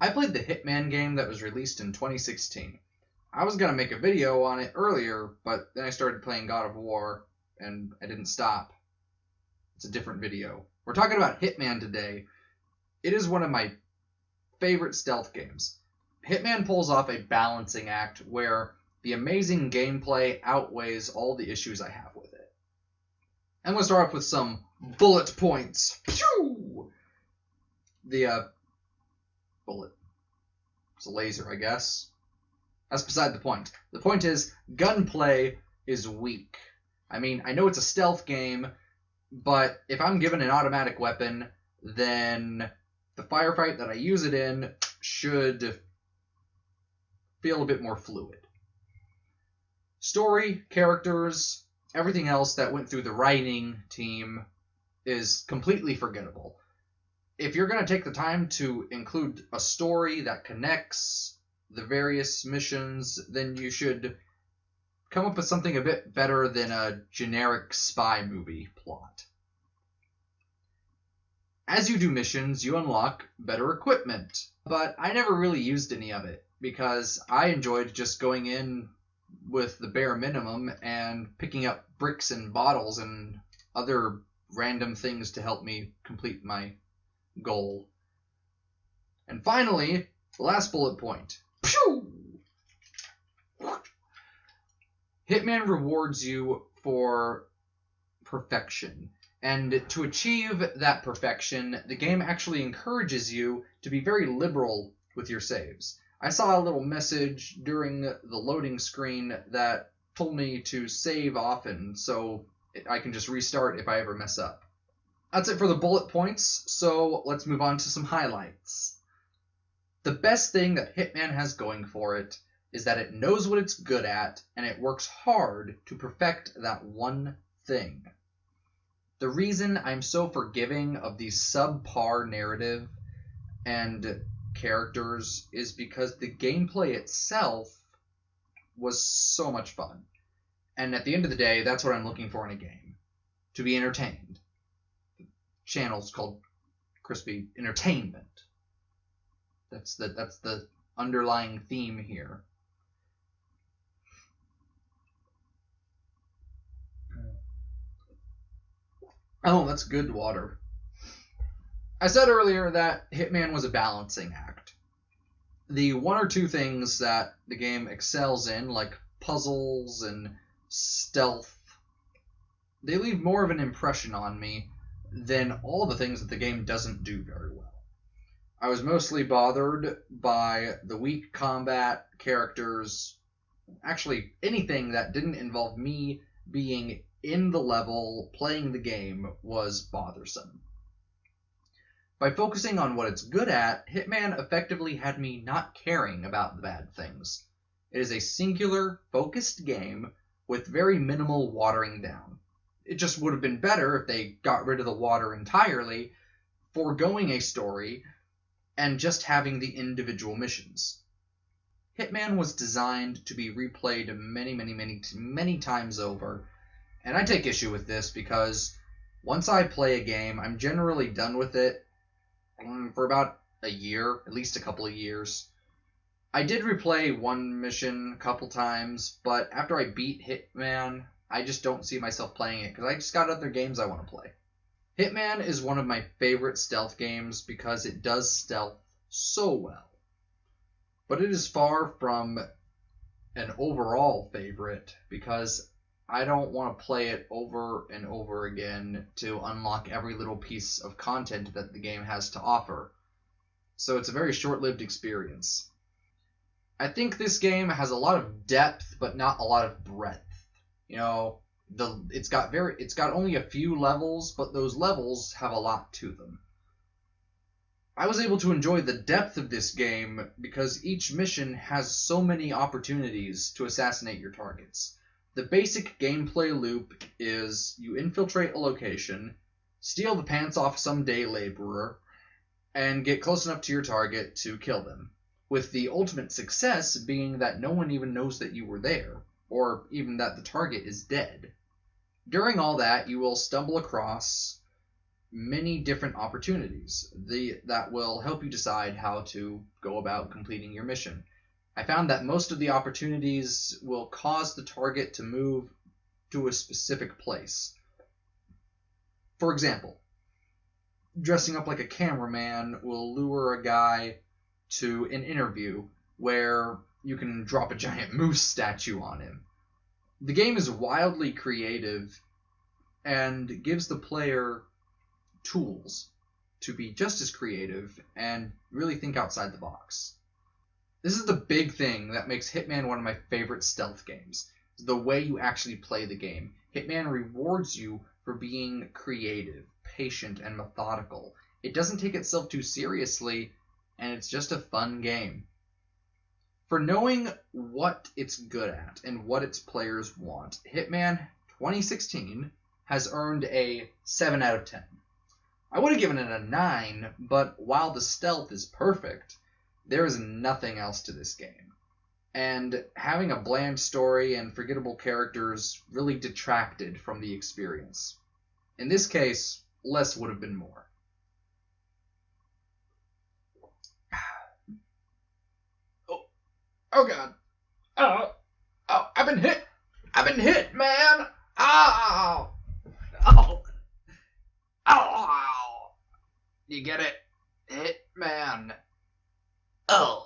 I played the Hitman game that was released in 2016. I was going to make a video on it earlier, but then I started playing God of War, and I didn't stop. It's a different video. We're talking about Hitman today. It is one of my favorite stealth games. Hitman pulls off a balancing act where the amazing gameplay outweighs all the issues I have with it. I'm going to start off with some bullet points. Pew! The bullet. It's a laser, I guess. That's beside the point. The point is, gunplay is weak. I mean, I know it's a stealth game, but if I'm given an automatic weapon, then the firefight that I use it in should feel a bit more fluid. Story, characters, everything else that went through the writing team is completely forgettable. If you're going to take the time to include a story that connects the various missions, then you should come up with something a bit better than a generic spy movie plot. As you do missions, you unlock better equipment, but I never really used any of it because I enjoyed just going in with the bare minimum and picking up bricks and bottles and other random things to help me complete my goal. And finally, the last bullet point. Pew! Hitman rewards you for perfection. And to achieve that perfection, the game actually encourages you to be very liberal with your saves. I saw a little message during the loading screen that told me to save often, so I can just restart if I ever mess up. That's it for the bullet points, so let's move on to some highlights. The best thing that Hitman has going for it is that it knows what it's good at, and it works hard to perfect that one thing. The reason I'm so forgiving of the subpar narrative and characters is because the gameplay itself was so much fun. And at the end of the day, that's what I'm looking for in a game. To be entertained. The channel's called Crispy Entertainment. That's the underlying theme here. Oh, that's good water. I said earlier that Hitman was a balancing act. The one or two things that the game excels in, like puzzles and stealth, they leave more of an impression on me than all the things that the game doesn't do very well. I was mostly bothered by the weak combat, characters, actually anything that didn't involve me being in the level, playing the game, was bothersome. By focusing on what it's good at, Hitman effectively had me not caring about the bad things. It is a singular, focused game with very minimal watering down. It just would have been better if they got rid of the water entirely, foregoing a story, and just having the individual missions. Hitman was designed to be replayed many times over, and I take issue with this because once I play a game, I'm generally done with it for about a year, at least a couple of years. I did replay one mission a couple times, but after I beat Hitman, I just don't see myself playing it because I just got other games I want to play. Hitman is one of my favorite stealth games because it does stealth so well. But it is far from an overall favorite because I don't want to play it over and over again to unlock every little piece of content that the game has to offer. So it's a very short-lived experience. I think this game has a lot of depth, but not a lot of breadth. You know, it's got only a few levels, but those levels have a lot to them. I was able to enjoy the depth of this game because each mission has so many opportunities to assassinate your targets. The basic gameplay loop is you infiltrate a location, steal the pants off some day laborer, and get close enough to your target to kill them, with the ultimate success being that no one even knows that you were there, or even that the target is dead. During all that, you will stumble across many different opportunities that will help you decide how to go about completing your mission. I found that most of the opportunities will cause the target to move to a specific place. For example, dressing up like a cameraman will lure a guy to an interview where you can drop a giant moose statue on him. The game is wildly creative and gives the player tools to be just as creative and really think outside the box. This is the big thing that makes Hitman one of my favorite stealth games. The way you actually play the game. Hitman rewards you for being creative, patient, and methodical. It doesn't take itself too seriously, and it's just a fun game. For knowing what it's good at and what its players want, Hitman 2016 has earned a 7 out of 10. I would have given it a 9, but while the stealth is perfect, there is nothing else to this game. And having a bland story and forgettable characters really detracted from the experience. In this case, less would have been more. Oh god. Oh, I've been hit. I've been hit, man. Ow. Oh. Oh. You get it? Hit, man. Oh.